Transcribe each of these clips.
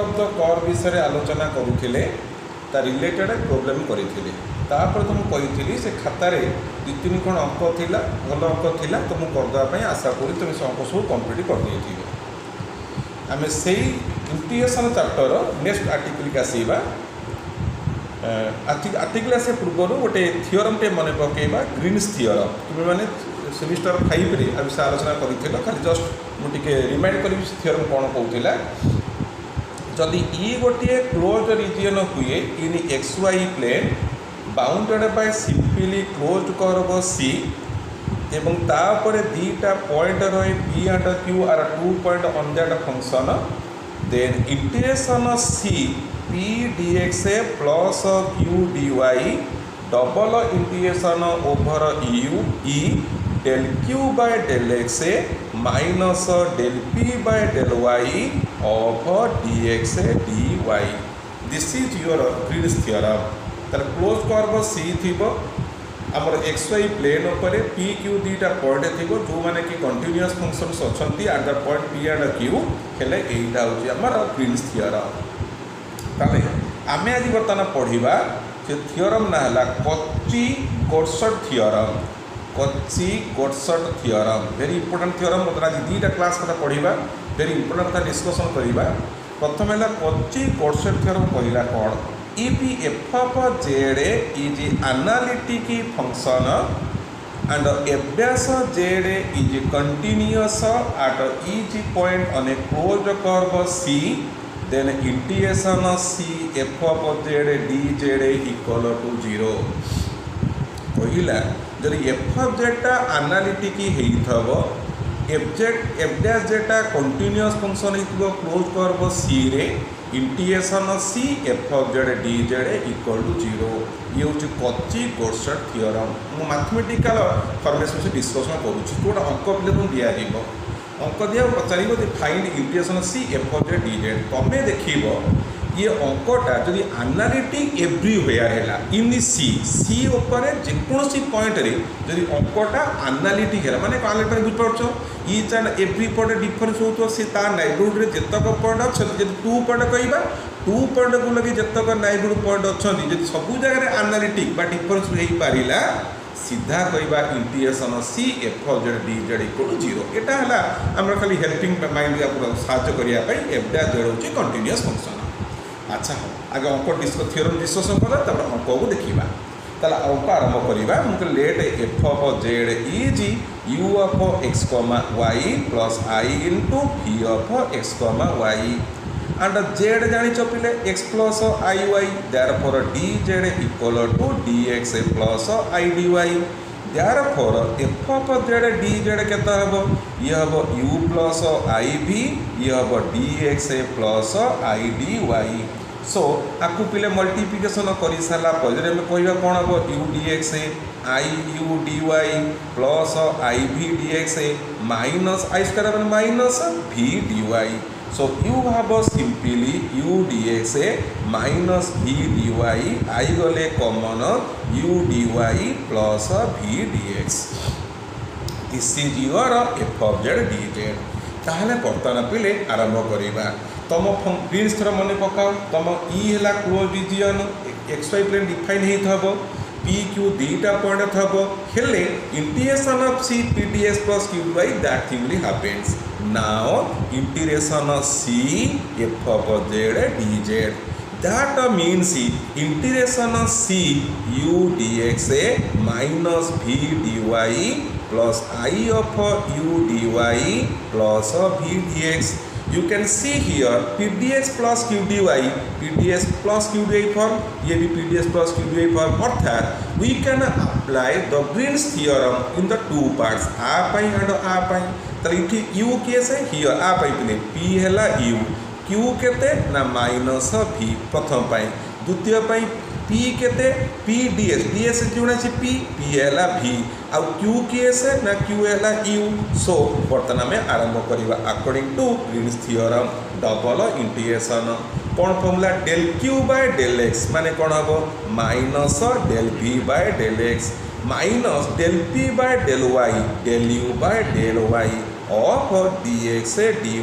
Of the curve विषय आलोचना करुले ता रिलेटेड प्रोब्लेम करते तुम कही से खातार दु तीन खंड अंक थिला भल अंक थिला तो मुझे करदेवाई आशा करी तुम से अंक सब कम्प्लीट करदे आम से इंटीग्रेशन चैप्टर नेक्स्ट आर्टिकल के आसवा आर्टिकल आसा पूर्व गोटे थियोरम टे मन पकेबा ग्रीन्स थियोरम तुम मैंने सेमिस्टर 5 रे आ विषय आलोचना कर खाली जस्ट मुझे रिमाइंड करी थियोरम कौन कहूला जदि ई गोटे क्लोज रिजन हुए in X Y plane bounded by simply closed curve C एवं तापर दीटा पॉइंट रहे P and Q are 2 point on that function then integration C P dx plus Q dy double integration over U E del q by del x minus del p by del y over dx dy. This is your Green's theorem. तार close curve C थिबो हमर xy plane ऊपर p q दीटा point थिबो जो माने कि continuous functions अछंती at the point p and q हेले एटा होची हमर ग्रीन्स थियरम ताले आमे आज बर्तमान पढिबा जे थियरम ना हला Cauchy Goursat theorem Cauchy Goursat theorem very important theorem मतलब आज दीटा क्लास कथा पढिबा वेरी इंपोर्टेंट कथा डिस्कशन करिबा प्रथम है कॉची कोर्सेट थियरम कहला कोन if f of z is analytic function and f dash z is continuous at each point on a closed curve c then integration c f of z dz equal to 0 कहला जब f of z टा analytic हेइथबो f dash z टा continuous function हेइथबो closed curve c रे integration C F of Z D Z equal to 0 ये हूँ Cauchy Goursat theorem मु मैथमेटिकल फॉर्मेशन से डिस्कसन करुँच गोटे अंक पे तुम दिज्व अंक दिया पचार find integration C F of Z D Z तुम्हें देख ये अंकटा जदि एनालिटिक एवरीवेयर है इन सी उपर जेकोसी पॉइंट रे जदि अंकटा एनालिटिक है माने एनालिटिक बुझिपारछ each and every point difference होतो से ता नाइबरहुड रे जतक पॉइंट अछि जदि 2 पॉइंट कहबा 2 पॉइंट को लगे जतक नाइबरहुड पॉइंट अछि जदि सब जगह एनालिटिक बा डिफरेंस हेई पारिला सीधा कहबा integration C F of Z D Z equal to 0 एटा हला हमरा खाली हेल्पिंग माइंड आपको सहायता करिया पई एफ डा जेड होची कंटीन्यूअस फंक्शन अच्छा आगे अंक थियोरम डिस्कसन करा तब अंक को देखा ताला अंक आरंभ करवा मुझे let F of Z is U of X Y plus I into V of X Y and Z जानी पिले X plus I Y therefore D Z equal to D X plus I D Y therefore F of Z D Z केता हबो ये हबो U plus I V ये हबो D X plus I D Y so आपको पिले multiplication कर सारा पर कहवा कौन हम U D X I U D Y plus I V D X minus I square minus V D Y so you have simply U D X minus V D Y I गले common U D Y plus V D X this is your F of Z D Z ताहले बर्तमान पिले आरंभ करवा तुम Green's थर मन पकाओ तुम ई है close region x Y plane define होता पी क्यू दीटा पॉइंट थब हेले integration of C P d s plus Q y that thing will happens now integration C F of Z D z that means integration c u dx minus v dy plus I of u dy plus v dx. You can see here pdx plus q dy, pdx plus q dy form, ये भी pdx plus q dy form अर्थात we can apply the Green's theorem in the two parts a pi and a पाई. तो इठी u case है here a पाई पिले p है u Q केते ना minus v प्रथम पाई द्वितीय पाई P केते P ds ds जोड़ा छि P है v आ Q केस ना Q है u. सो वर्तमान में आरंभ करिवा according to Green's theorem double integration कौन formula del q by del x माने कौन हबो minus del v by del x minus del p by del y del u by del y of dx dy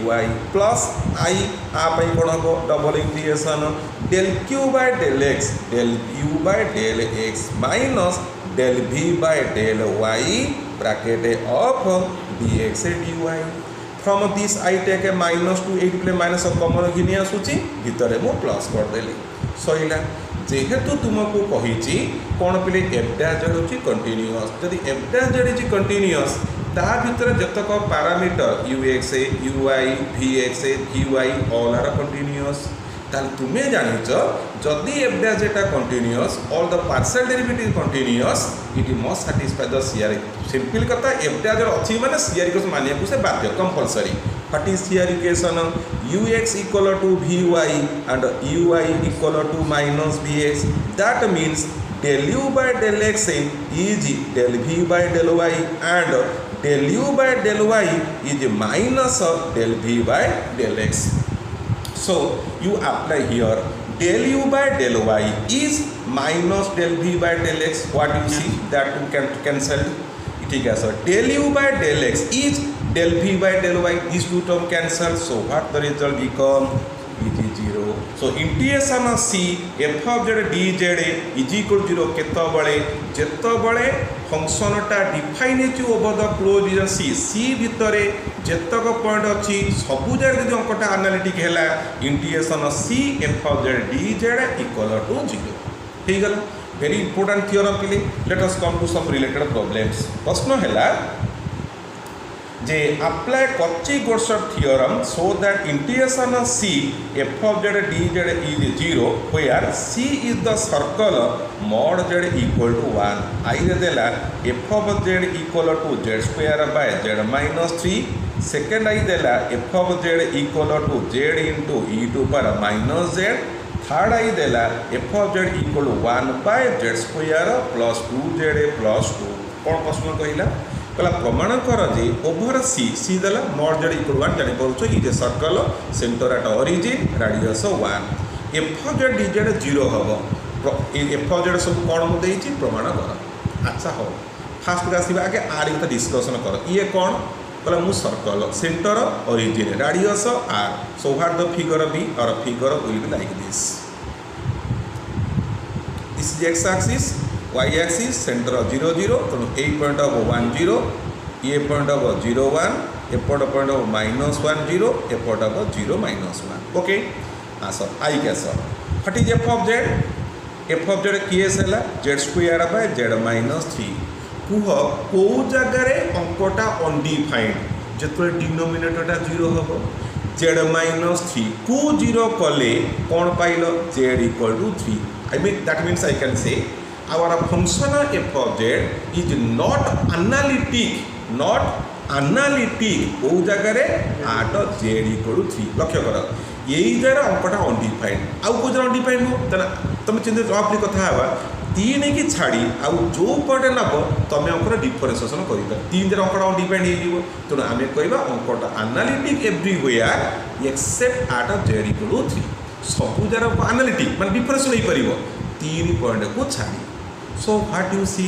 plus I आप कौन हम double integration del q by del x del u by del x minus del v by del y bracket of dx dy. From this I take a minus to 8 play minus of common घिनी आसूची भितर मु plus करदेली Saila जेहेतु तुमको कही कौन पे f dash z होची continuous जदि f dash z is continuous ता भितर जतक parameter u x u y v x v y all are continuous ताल तुम्हें जानिच जदि f dash zeta continuous all the partial derivative continuous it must satisfy the CR simple कथा f dash z अच्छी माने सीआर को मानिया को से बाध्य compulsory what is CR equation ux equal to vy and uy equal to minus vx that means del u by del x is del v by del y and del u by del y is minus del v by del x. So you apply here del u by del y is minus del v by del x. What you see that you can cancel. ठीक है sir del u by del x is del v by del y. These two terms cancel. So what the result become? It is 0. So integration of c f of z dz is equal to 0 केतबळे जेतबळे function टा define हेचु over the close region c भितरे जेतक point अछि सबु जरे जदि अंकटा एनालिटिक हैला integration of c f of z dz equal to 0 ठीक गला. Very important theorem पिले. Let us come to some related problems. प्रश्न हैला जे apply cauchy theorem so that integration of c f of z dz is 0 where c is the circle mod z equal to 1. I देला f of z equal to z square by z minus 3. Second I देला f of z equal to z into e to power minus z. Third आई देला f of z equal to 1 by z square plus 2z plus 2. कौन प्रश्न कहला कहला प्रमाण कर जे over सी देला मॉड जेड इक्वल 1 जानि पड़छ is a circle centre at origin radius 1 f of z dz 0 हबो एफ ऑफ जेड सब कौन मु देछि प्रमाण कर. अच्छा हो फास्ट आसीबा आगे आर इता डिस्कशन कर ये कौन कहला मु circle centre origin radius r. So what the figure be or a figure will be like this. This is x axis, y axis center of 0 0 तो a point of 1 0 a point of 0 1 a point of minus 1 0 a point of 0 minus 1. Okay sir I guess sir what is f of z किए सेला z square by z minus 3 कुह को जगह अंकटा undefined जिते डिनोमिनेटरटा 0 हम z minus 3 को 0 कले कौन pile z equal to 3. I mean that means I can say our function f of z is not analytic को जगह आट z equal to 3. लक्ष्य कर यही जरा अंकटा अनडिफाइंड आउ को जरा अनडिफाइंड हो तुम चिंतित रफली कथा हवा 3 की छाड़ी आउ जो पॉइंट नब तुम अंकर डिफरेंशिएशन कर 3 जरा अंकटा अनडिफाइंड हो तेणु आम कहवा अंकटा analytic everywhere except at z equal to 3. सबू जरा एनालिटिक मान डिफरेंशिएशन हो पार 3 पॉइंट को छाड़ी. So what you see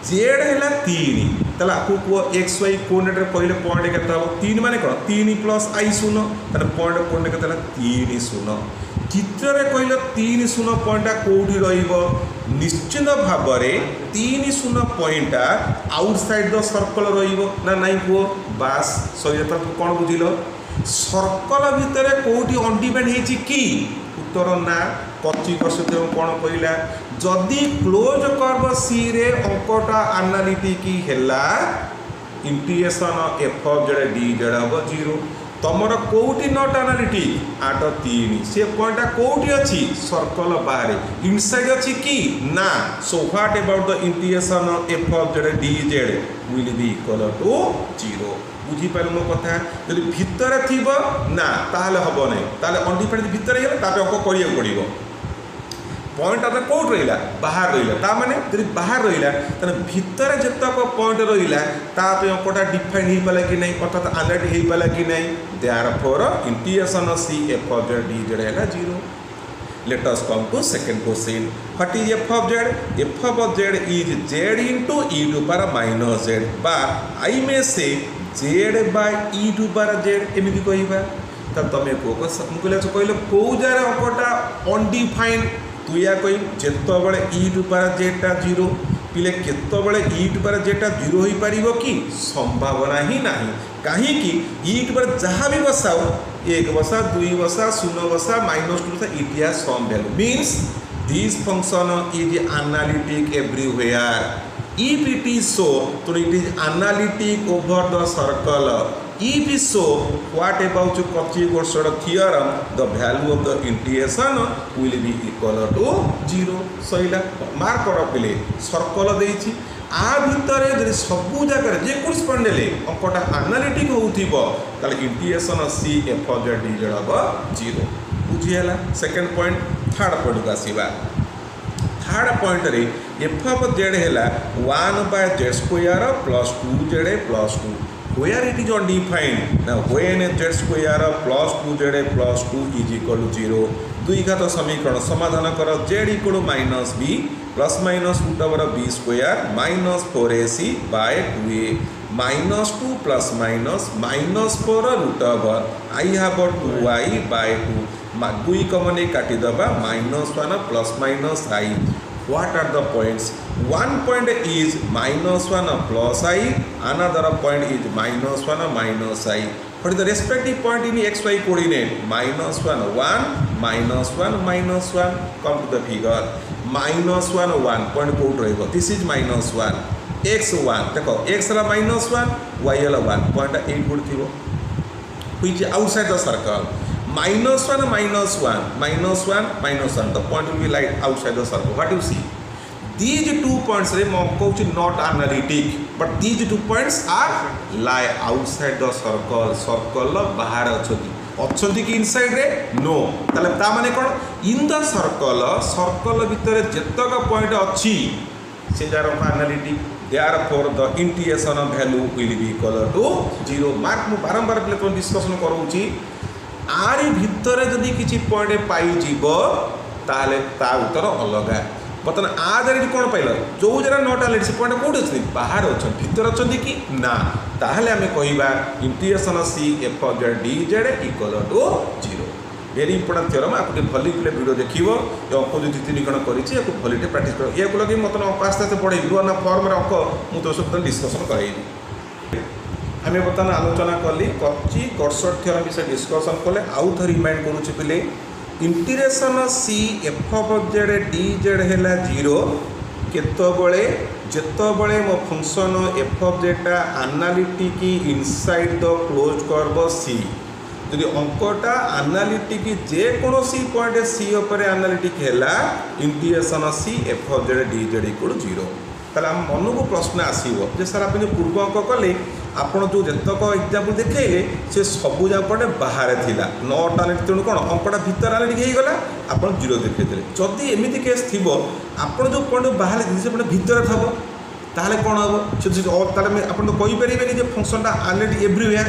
z है 3 ताला आपको एक्स वाई कोऑर्डिनेट कहले पॉइंट केते हो 3 माने कोन 3 प्लस आई 0 ताले पॉइंट कोऑर्डिनेट केते 3 0 चित्र रे कहले 3 0 पॉइंट कोठी रहइबो निश्चित भाव में 3 0 पॉइंट आउटसाइड द सर्कल रहिबो ना नाही को बास सही तो कोन बुझिलो सर्कल भितर कोठी अनडिपेंड हेची की उत्तर ना कच्ची कसते कौन कहला जदि क्लोज कर्व सी रे अंकटा एनालिटिक हैला integration f of z dz हम 0 तमर कोठी नॉट एनालिटिक आट 3 से पॉइंट कोठी अछि सर्कल बाहर इनसाइड अछि की ना. So what about the integration f of z dz will be equal to 0. बुझी पाल मो कथा जदि भितर थिबो ना ताले हबो नै ताले अनडिफाइंड भितर हेला तापे अंक करिया पड़िबो पॉइंट आता कोट रहिला बाहर रहिला ता माने जदि बाहर रहिला तने भितर जतक पॉइंट रहिला तापे अंकटा डिफाइन हे पाला कि नै अर्थात एनालिटिक हे पाला कि नै therefore integration of C F of z dz हैला 0. Let us come to second question. What is f of z? F of z is z into e to power minus z, but I may say z by e to power z एमिति कहिबा तब तुम कह कहल कौ jar अंकटा undefine तु या कह जितेबाला इ टू पावर जेटा 0 पिले केतबले इ टू पावर जेटा 0 हो पार कि संभावना ही ना कहीं इ टू पावर जहाँ भी बसाओ 1 बसा 2 बसा 0 बसा -2 बसा it has some value means this function is analytic everywhere if it is so then it is analytic over the circle if is so what about cauchy-corcet theorem the value of the integration will be equal to 0 सहीला mark कर पिले circle देछि आ भितर जदि सबु जगह जे course पढ़ले अंकटा analytic होउथिबो ताले integration c f of z dz हबो 0 बुझियला सेकंड पॉइंट थर्ड पॉइंट का आसीबा थर्ड पॉइंट रे एफ ऑफ जेड है 1/z² plus 2z plus 2 where it is undefined now when z² plus 2z plus 2 is equal to 0 द्विघात समीकरण समाधान कर z equal to -b plus minus √b² minus 4ac by 2a -2 plus minus -4 √i have 2i by 2 2 common काटिदेबा -1 plus minus i what are the points one point is -1 plus i another point is -1 minus i for the respective point in xy coordinate -1 1 -1 come to the figure -1 1 point कोड रहेगा this is -1 x1 देखो x ला -1 y ला 1 point 8 गुड थिबो which outside the circle -1 the point will be like outside the circle what you see these 2 points re mo कहूँ not analytic but these 2 points are lie outside the circle बाहर अच्छी कि inside रे no ताले ता माने कोन in the circle भितर जेतक point अच्छी से jar analytic therefore the integration value will be equal to 0 mark मु बारंबार प्ले तो डिस्कशन करूची आरी भितर जदि किछि पॉइंट पाई जीवो ताले ता उत्तर अलग बर्तमान आधार कौन पाइल जो जरा नट आले से पॉइंट कौट अच्छे बाहर अच्छा भितर अच्छा कि ना ताहले आमे कहिबा integration c f of z dz equal to 0 very important theorem आपके भली प्ले वीडियो देखिबो ए अंक जो 2-3 गण करिछि याको भलीटे प्रैक्टिस करो या को लगे मत अंक आस्ते आस्ते पढै नुआ ना फॉर्म रे अंक मु तो सब डिस्कशन कराइबी आमे बर्तमान आलोचना कली कॉची-कॉर्सेट थ्योरम विषय डिस्कशन कले आउ थ रिमाइंड करूछि पिले integration c f of z dz हैला 0 केतबळे जेतबळे मो फंक्शन f of z टा analytic inside the closed curve c यदि अंकटा एनालिटिक जे कोनोसी पॉइंट c ऊपर एनालिटिक हैला integration c f of z dz equal 0 ताला मन को प्रश्न आसीबो जे सर आपन पूर्व अंक कले आपण जो जतक एग्जांपल देखैले से सबु जापटे बाहर थिला नॉट एनालिटिक तेणु कोन अंकटा भीतर एनालिटिक हे गला आपण 0 देखैतले जदि एमिति केस थिबो आपण जो पॉइंट बाहर से पॉइंट भीतर थबो ताले कोन हबो से और ताले आपण तो कहि परिबेनी जे फंक्शनटा एनालिटिक एवरीवेयर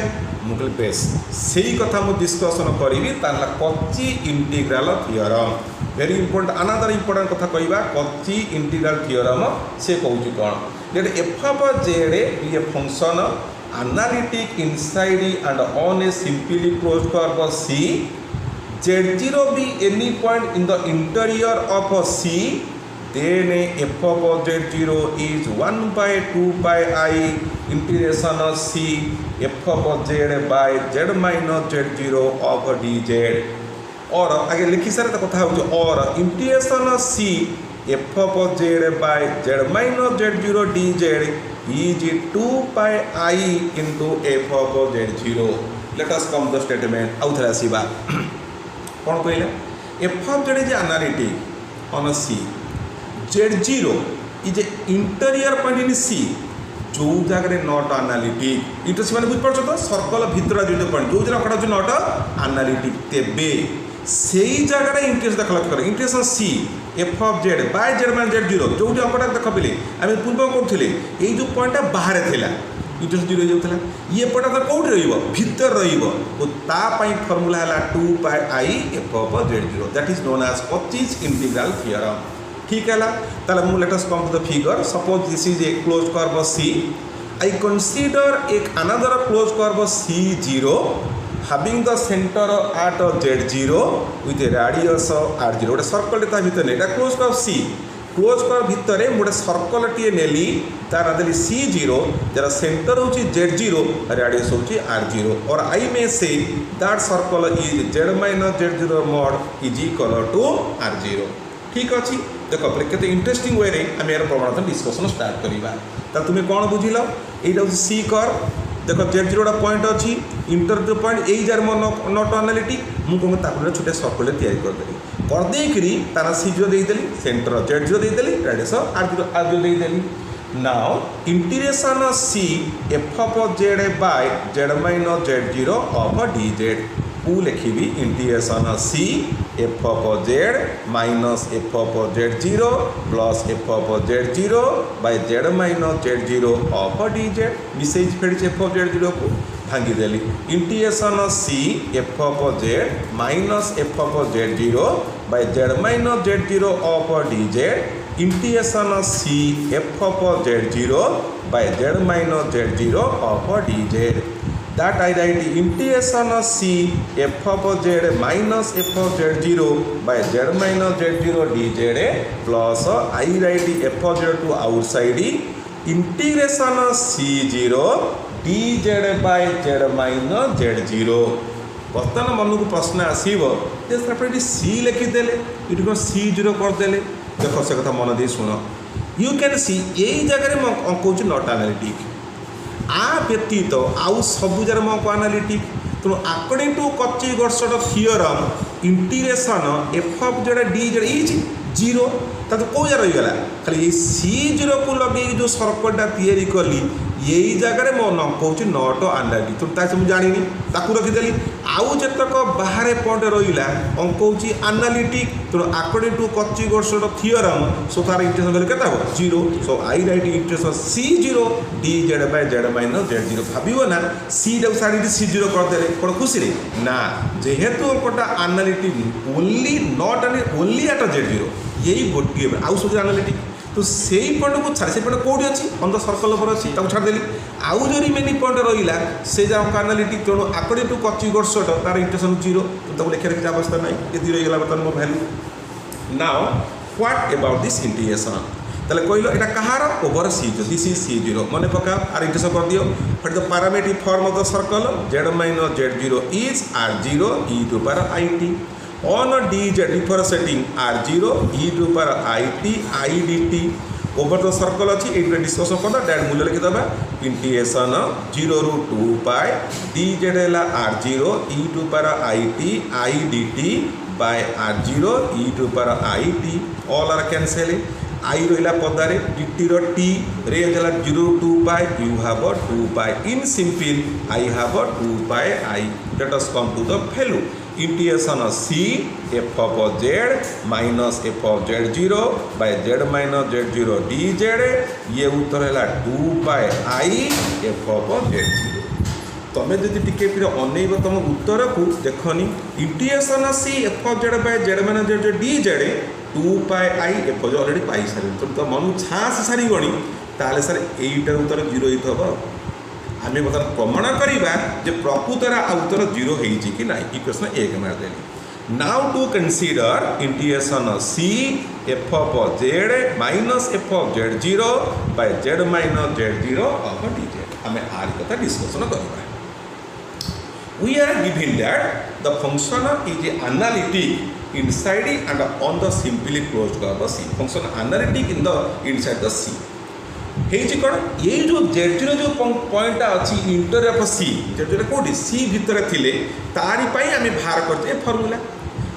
मुगल बेस सेही कथा मु डिस्कशन करिवि ताला Cauchy integral theorem very important another important कथा कहबा कॉची इंटीग्रल थ्योरम से कहूची कोन that f of z be a function analytic inside and on a simply closed curve C z0 be any point in the interior of C then f of z0 is 1/2 pi I integration C f of z by z minus z0 of dz और आगे लिखी सारे कथा हो और integration C f of z by z minus z0 dz is 2 pi I into f of z0 let us come the statement आउ थरा सिबा कोन कहले f of z is analytic on C z0 is interior point in C जो जगह not analytic interest माने बुझ पड़छ तो circle भीतर जो पॉइंट जो जगह कटा जो नॉट एनालिटिक तेबे सेही जगह रे इंटरेस्ट देखल कर interest C f of z by z minus z0 जो अंकटा देख पिले आमे पूर्व करथिले एई जो पॉइंट बाहर थिला इंटरेस्ट 0 जाउथला ये पॉइंट तो कोड रहइबो भीतर रहइबो तो ता पई फार्मूला हला 2 pi I f of z0 that is known as Cauchy's integral theorem ठीक है ताले मु let us come to the figure suppose this is a closed curve C I consider एक another closed curve C0 having the center at z0 with a radius r0 गोटे circle ता भितर नहीं close कर सी क्लोज कर भितर गोटे circle टे नेली तार देली c0 जार सेंटर हूँ z0 रेडियस हूँ r0 और I may say that circle is z minus z0 mod is equal to r0 ठीक अच्छी देख केते इंटरेस्टिंग वे रे आम यार प्रमाण डिस्कसन स्टार्ट करवा तार तुम्हें कौन बुझिल यहाँ हूँ सी कर देख z0 गोटा पॉइंट अच्छी इंटर पॉइंट यही जार मो नॉट एनालिटिक मुझे कौन छोटे सर्कल तैयारी करदेली करदेकरी तार c0 देदेली सेंटर z0 देदेली रेडियस r0 देदेली now integration c f of z by z minus z0 of dz को लिखी integration c f of z minus f of z0 plus f of z0 by z minus z0 of dz मिसे फेर f of z0 को भांगीदेली integration c f of z minus f of z0 by z minus z0 of dz integration c f of z0 by z minus z0 of dz that I write integration c f of z minus f of z0 by z minus z0 dz plus I write f of z to outside integration c0 dz by z minus z0 बर्तमान मन को प्रश्न आसो सी लिखिदेले ये कौन c0 करदे देख से कथा मन दे शुण यू कैन सी यही जगह अंक नॉट एनालिटिक आ व्यतीत आउ सबू जार मैं एनालिटिक तेणु according to Cauchy Goursat theorem integration f of Z D z is 0 तो कौ जार रहीगला खाली c0 को लगे जो सर्कलटा तैयारी कली यही जगह मो अंक हूँ नॉट एनालिटिक तो मुझे जानी ताकू रखीदेली आउ जतक बाहर पॉइंट रहा अंक हूँ एनालिटिक तेणु according to Cauchy Goursat theorem so तार इंटीग्रेशन वैल्यू के 0 so I write integration c0 dz by z minus z0 भाव ना सी साड़ी c0 करदे कौन खुशी ना जेहेतु अंकटा analytic only not only at z0 यही गोटे आउ सब एनालिटिक तो से पॉइंट को छाड़ से पॉइंट कौटी अच्छी ऑन द सर्कल पर अच्छी छाड़देली आउ जो रिमेनिंग पॉइंट रहा से अंक एनालिटिक तेणु अकॉर्डिंग टू कॉची गोर्सट तार इंटीग्रेशन 0 तो लिखा रखी अवस्था ना ये रहीगला बर्तमान मो value now what about this integration ताले कहलो एटा कहार over c0 this is c0 मन पका आर इंटीग्रेशन कर दियो for the parametric form of the circle z minus z0 is r0 e to power it on dz differentiating r0 e to power it I dt over the circle अच्छी ये discussion करना direct मूल्य लिखिदेवा integration 0 ru 2 pi dz है r0 e to power it I dt by r0 e to power it all are cancel आई रहा पदारे dt रो t range है 0 2 pi you have 2 pi in simple I have 2 pi I let us come to the value integration c f of z minus f of z0 by z minus z0 dz ये उत्तर है 2 pi I f of z0 तुम्हें जब टिके फिर अनेब तुम उत्तर को देखनी integration c f of z by z minus z0 dz 2 pi I f of already pi सारे तो मन छास सारी गणी ताले सर एटार उत्तर 0 ही हम आम बर्तमान प्रमाण करवा जे प्रकृतर आ उत्तर 0 होती कि ना इक्वेशन 1 मारदेली now to consider integration c f of z minus f of z0 by z minus z0 of dz आम आर कथा डिस्कसन करवा we are given that the function is analytic inside and on the simply closed curve c function analytic in the inside the c कौन ये जो z0 जो point अच्छी inter of c z0 कौटी c भितर थिले तारी पाई आम बाहर करते फर्मूला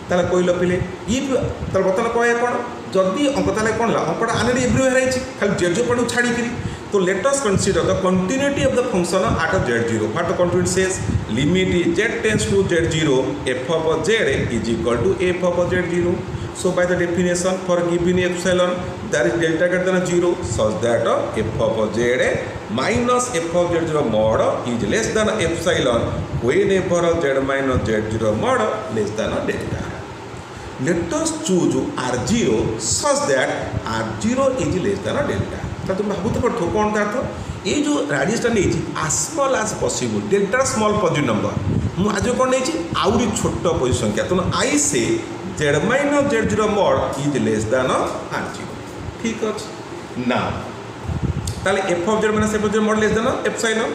ताले कहल पिले ये ताले बर्तमान कहे कौन जदि अंक ताले कौन अंकटा आने एवरीवेयर है खाली z0 पॉइंट छाड़ी तो let us consider the continuity of the function at z0 what the continuity says limit z tends to z0 f of z is equal to f of z0 so by the definition for given epsilon there is delta greater than 0 such that f of z minus f of z0 mod is less than epsilon whenever z minus z0 mod less than delta let us choose r0 such that r0 is less than delta तो तुम भावुत पड़ो कौन अर्थ ये जो रेडियसटा नहीं as small as possible delta small positive number मु आज कौन नहीं आउरी छोट पॉजिटिव संख्या तेणु I say z minus z zero mod is less than r zero ठीक अच्छे ना ताले f of z minus f of z mod less than epsilon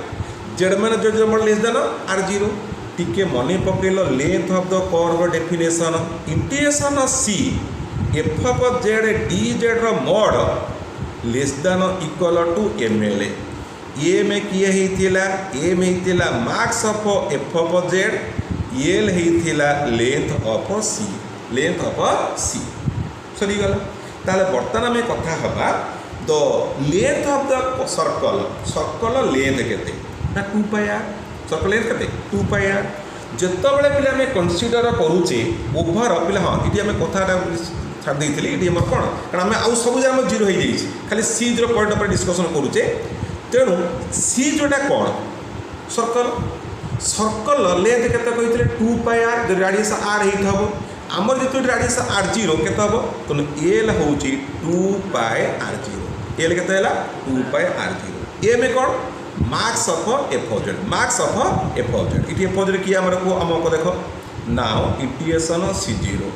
z minus z zero mod less than r zero टिके मन पकेल length of the curve definition integration C F of Z D z रो mod less than equal to m l a में किए होता m होता max of f of Z L होता length of सी सरीगला ताले बर्तमान आम कथा हवा the length of the circle length केते ना 2 पाई आर सर्कल लेंथ केते 2 पाई आर जितेबाला पिला आम कनसीडर करुचे ओभर पिला हाँ ये आम कथा छाड़ देती ये कौन कारण आम आउ सब जगह जीरो हो जाइए खाली सी जीरो पॉइंट पर डिस्कसन करुचे तेणु सी जोटा कौन सर्कल लेंथ केते कहते 2 पाई आर जो रेडियस आर हो आमर जो रेडियस आर जीरो केते हम तेणु एल हूँ 2 पाई आर जीरो एल के 2 पाई आर जीरो एम कौन max of f of z max of f of z ये एफ ऑफ जेड किए आमको देख now integration c zero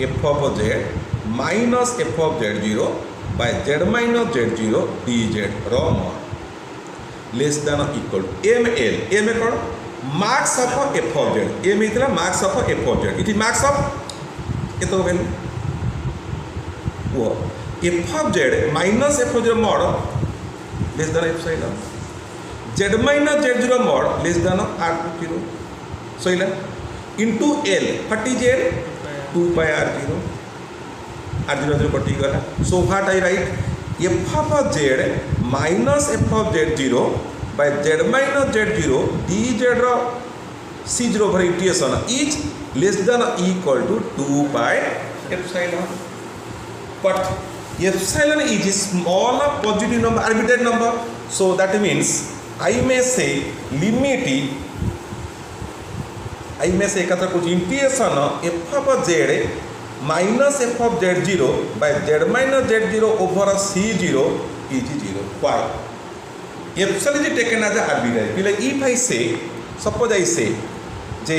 f of z minus f of z zero by Z minus z zero d z रो mod less than equal m l m कौन max of f of z m होता max of f of z ये max of ये value वो f of z minus f of z mod less than epsilon z minus z zero mod less than r zero सहीला into l what is l 2 pi r zero zero कटी गला so what I write f of z minus f of z zero by Z minus z zero d z रो c zero over integration is less than equal to 2 pi epsilon but epsilon is small positive number arbitrary number so that means I may say limit I may say कथा कुछ integration f of z minus f of z zero by Z minus z zero over c zero is zero why epsilon is taken as arbitrary like if I say suppose I say जे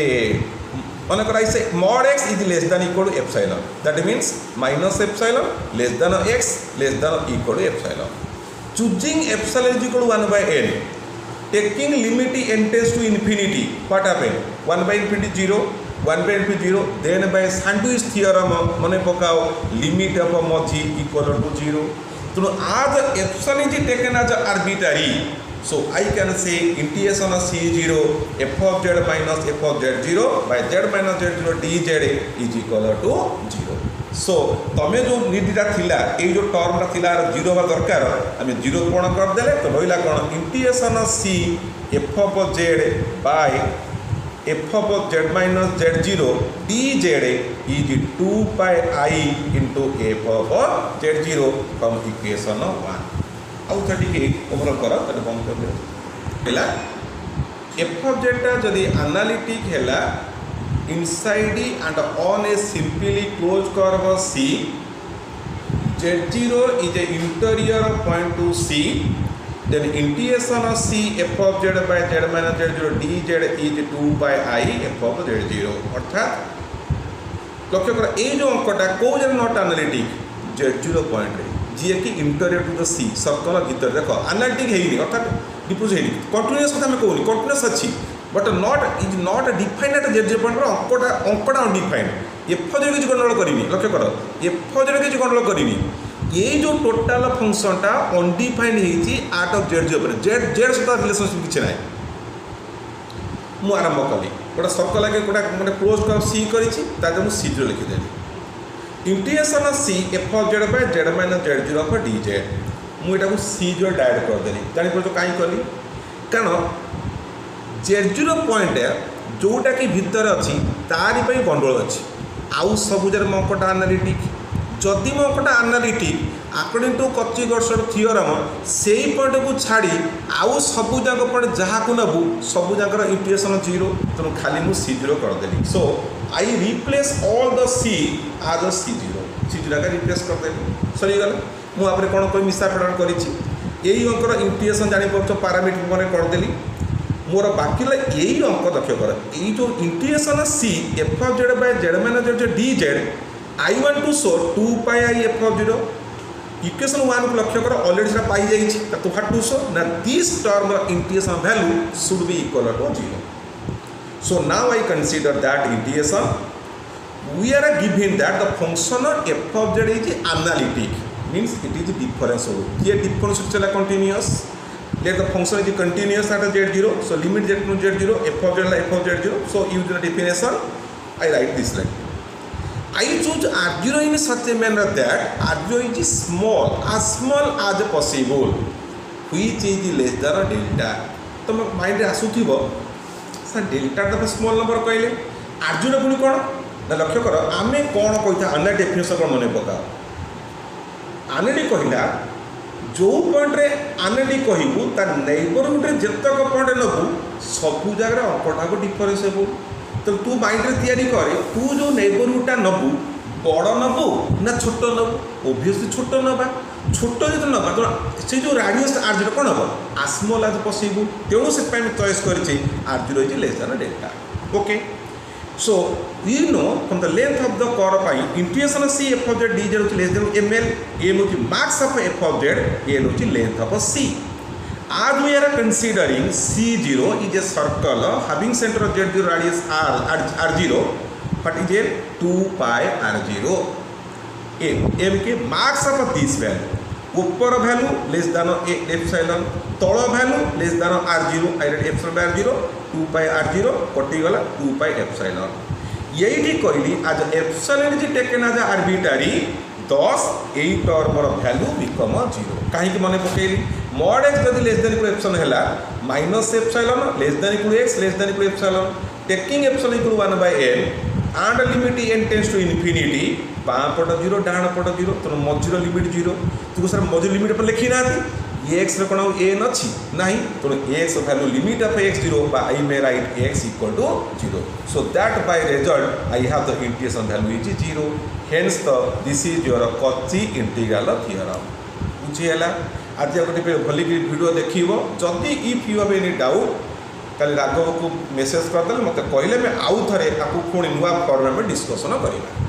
मनकर I say mod x is less than equal to epsilon that means minus epsilon less than x less than equal to epsilon choosing epsilon is equal to 1 by n taking limit n tends to infinity what happen 1 by infinity 0 1 by infinity 0 then by sandwich theorem मन पकाओ limit of मझी equal to 0 तो आज epsilon is taken as arbitrary so I can say integration of c0 f of z minus f of z0 by z minus z0 dz is equal to 0 सो तमें जो नीडटा थिला ये जो टर्मटा थिला zero हवा दरकार आम जीरो कौन करदे तो रहा कौन integration C F of Z by f of z minus z zero d z is 2 pi i into f of z zero from equation 1 आउ थे ओवरऑल कर बंद कर एफ ऑफ जेडटा जदि एनालिटिक है inside and on a simply closed curve C Z0 is a interior point to C then integration of C f of z by z minus z0 dz is 2 by I f of z0 अर्थात लक्ष्य कर ये जो अंकटा कौ जन not analytic Z0 point जी कि interior to the c circle भीतर देख एनालिटिक है अर्थात डिफ्यूज है कंटिन्यूअस कथा कहूनी कंटिन्यूअस अच्छी but not is not defined at Z0 point अंकटा अनडिफाइंड एफ जेड किसी कंट्रोल करनी लक्ष्य कर एफ जेड किसी कंट्रोल करनी ये जो टोटाल फंक्शनटा अनडिफाइंड होती आर्ट ऑफ Z0 पर जेड सहित रिलेशनशिप किसी ना मुझे आरंभ कली गोटे सर्कल आगे गोटे क्लोज कर्व सी कर C0 लिखिदेली integration C F of Z by Z minus z zero of d z मुझे C0 डायरेक्ट करदेली जापर कहीं कली कारण Z0 पॉइंट जोटा कि भितर अच्छी तारी गंडोल अच्छी आउ सबुजार मंकटा एनालिटिक जदि मंकटा analytic according to Cauchy theorem से पॉइंट को छाड़ी आउ सबुजाक पॉइंट जहाँ को नबू सबुजाकर इंटीग्रेशन 0 तेणु खाली मुझे C0 करदेली so I replace all the C as C0 का रिप्लेस करदेली सरीगला मुझे कौन कह मिसा फेडर कर इंटीग्रेशन जापर पारामीटर मैंने करदेली मोर बाकी यही अंक लक्ष्य कर यही जो integration C F of Z by Z minus Z D Z I want to show 2 pi I F of zero equation 1 को लक्ष्य कर ऑलरेडी से पाई जाइए तो व्हाट टू शो ना this term integration value should be equal to 0. So now I consider that integration we are given that the function f of z is analytic means it is differentiable. Here differential चला continuous. Let the function is continuous at z0. So limit z to z0 f of z f of z0. So use the definition. I write this line. I choose r0 in such a manner that r0 is small as possible which is less than delta. तो mind रे आसुथिबो sir delta तो small number कहले r0 पुणी कौन ना लक्ष्य कर आमे कौन कही अन्य डेफिनेशन कौन मन पका आनेडी कहला जो पॉइंट रे आनेडी कहबू ता नेबरहुड रे जतक पॉइंट नबू सब जगह अंकटा को डिफरेंशिएबल तो तू माइंड रे तैयारी करे तू जो नेबरहुडटा नबू बड़ नबू ना छोट नबू ओब्वियसली छोट नबा छोट जो नबा तो से जो रेडियस r0 कौन हम as small as possible तेणु से चॉइस करेछि r0 is less than delta. Okay so we know from the length of the curve पाई integration c f of z dz is less than ml m is max of f of z l is length of c. As we are considering c0 is a circle having center of z0 radius r0 but is a 2 pi r0 m के marks of this value ऊपर value less than epsilon तल value less than r0 I read epsilon bye r0 2 pi r0 कटि गला 2 pi epsilon यही कहली आज epsilon is taken as arbitrary दस एई टर्मर value become 0 कहीं मन पकेली mod x जदि लेस देन इक्वल एप्सिलॉन हैला minus epsilon less than equal x less than equal epsilon taking epsilon equal 1 by n and limit n tends to infinity बाँ पट 0 डाण पट 0 तो मझीर limit 0 तुम sir मझीर limit पर लिखी ना एक्स कौन एन अच्छी ना तो x value limit of x0 I may write x equal to 0 so that by result I have the integration value is 0 hence the this is your Cauchy integral theorem बुझीगला. आज गोटे भल video देखिए जदि if you have any doubt कल राघव को message करदे मत कहले मैं आउ थे आपको पुणी नुआ फॉर्म में डिस्कसन करिबा.